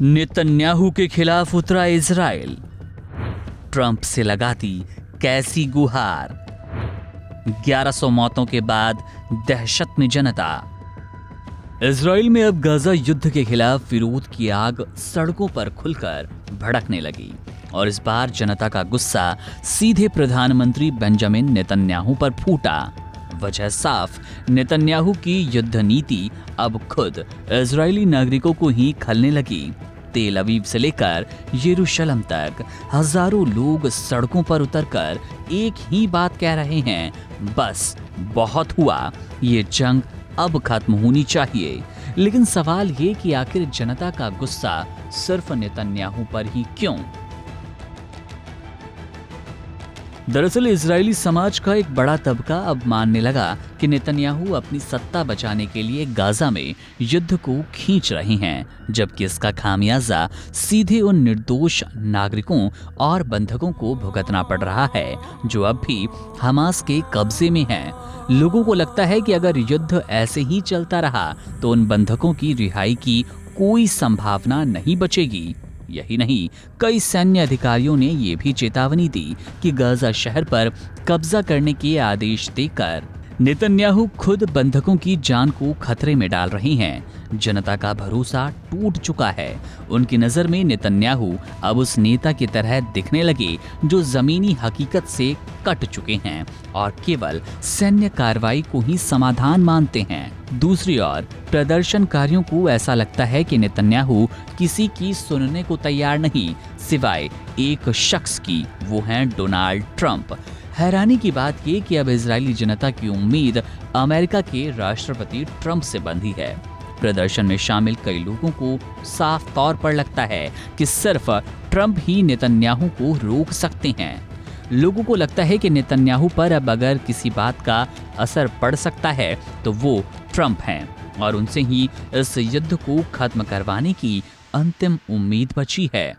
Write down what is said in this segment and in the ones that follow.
Netanyahu के खिलाफ उतरा इजराइल, ट्रंप से लगाती कैसी गुहार। 1100 मौतों के बाद दहशत में जनता। इजराइल में अब गाजा युद्ध के खिलाफ विरोध की आग सड़कों पर खुलकर भड़कने लगी और इस बार जनता का गुस्सा सीधे प्रधानमंत्री बेंजामिन नेतन्याहू पर फूटा। वजह साफ, नेतन्याहू की युद्ध नीति अब खुद इजरायली नागरिकों को ही खलने लगी। तेल अवीव से लेकर यरूशलेम तक हजारों लोग सड़कों पर उतरकर एक ही बात कह रहे हैं, बस बहुत हुआ, ये जंग अब खत्म होनी चाहिए। लेकिन सवाल ये कि आखिर जनता का गुस्सा सिर्फ नेतन्याहू पर ही क्यों? दरअसल इजरायली समाज का एक बड़ा तबका अब मानने लगा कि नेतन्याहू अपनी सत्ता बचाने के लिए गाजा में युद्ध को खींच रहे हैं, जबकि इसका खामियाजा सीधे उन निर्दोष नागरिकों और बंधकों को भुगतना पड़ रहा है जो अब भी हमास के कब्जे में हैं। लोगों को लगता है कि अगर युद्ध ऐसे ही चलता रहा तो उन बंधकों की रिहाई की कोई संभावना नहीं बचेगी। यही नहीं, कई सैन्य अधिकारियों ने यह भी चेतावनी दी कि गाजा शहर पर कब्जा करने के आदेश देकर नेतन्याहू खुद बंधकों की जान को खतरे में डाल रही हैं। जनता का भरोसा टूट चुका है। उनकी नजर में नेतन्याहू अब उस नेता की तरह दिखने लगे जो जमीनी हकीकत से कट चुके हैं और केवल सैन्य कार्रवाई को ही समाधान मानते हैं। दूसरी ओर प्रदर्शनकारियों को ऐसा लगता है कि नेतन्याहू किसी की सुनने को तैयार नहीं, सिवाय एक शख्स की, वो हैं डोनाल्ड ट्रंप। हैरानी की बात यह कि अब इजरायली जनता की उम्मीद अमेरिका के राष्ट्रपति ट्रंप से बंधी है। प्रदर्शन में शामिल कई लोगों को साफ तौर पर लगता है कि सिर्फ ट्रंप ही नेतन्याहू को रोक सकते हैं। लोगों को लगता है कि नेतन्याहू पर अब अगर किसी बात का असर पड़ सकता है तो वो ट्रंप हैं और उनसे ही इस युद्ध को खत्म करवाने की अंतिम उम्मीद बची है।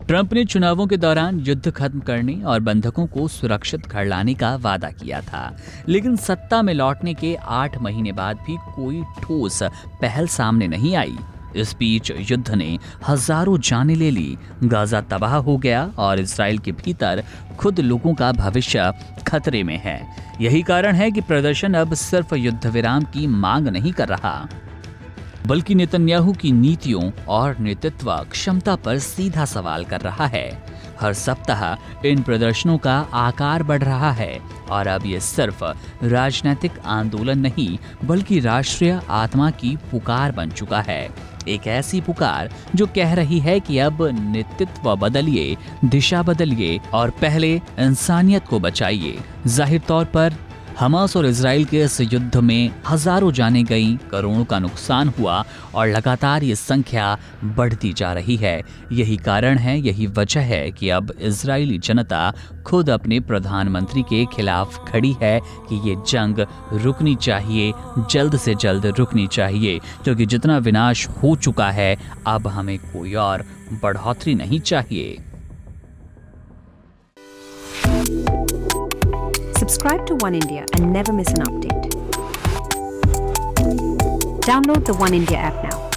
ट्रंप ने चुनावों के दौरान युद्ध खत्म करने और बंधकों को सुरक्षित घर लाने का वादा किया था, लेकिन सत्ता में लौटने के 8 महीने बाद भी कोई ठोस पहल सामने नहीं आई। इस बीच युद्ध ने हजारों जानें ले ली, गाजा तबाह हो गया और इजराइल के भीतर खुद लोगों का भविष्य खतरे में है। यही कारण है कि प्रदर्शन अब सिर्फ युद्ध विराम की मांग नहीं कर रहा, बल्कि नेतन्याहू की नीतियों और नेतृत्व क्षमता पर सीधा सवाल कर रहा है। हर सप्ताह इन प्रदर्शनों का आकार बढ़ रहा है और अब ये सिर्फ राजनीतिक आंदोलन नहीं बल्कि राष्ट्रीय आत्मा की पुकार बन चुका है। एक ऐसी पुकार जो कह रही है कि अब नेतृत्व बदलिए, दिशा बदलिए और पहले इंसानियत को बचाइए। जाहिर तौर पर हमास और इजराइल के इस युद्ध में हजारों जानें गईं, करोड़ों का नुकसान हुआ और लगातार ये संख्या बढ़ती जा रही है। यही कारण है, यही वजह है कि अब इजरायली जनता खुद अपने प्रधानमंत्री के खिलाफ खड़ी है कि ये जंग रुकनी चाहिए, जल्द से जल्द रुकनी चाहिए, क्योंकि जितना विनाश हो चुका है अब हमें कोई और बढ़ोतरी नहीं चाहिए। Subscribe to One India and never miss an update. Download the One India app now.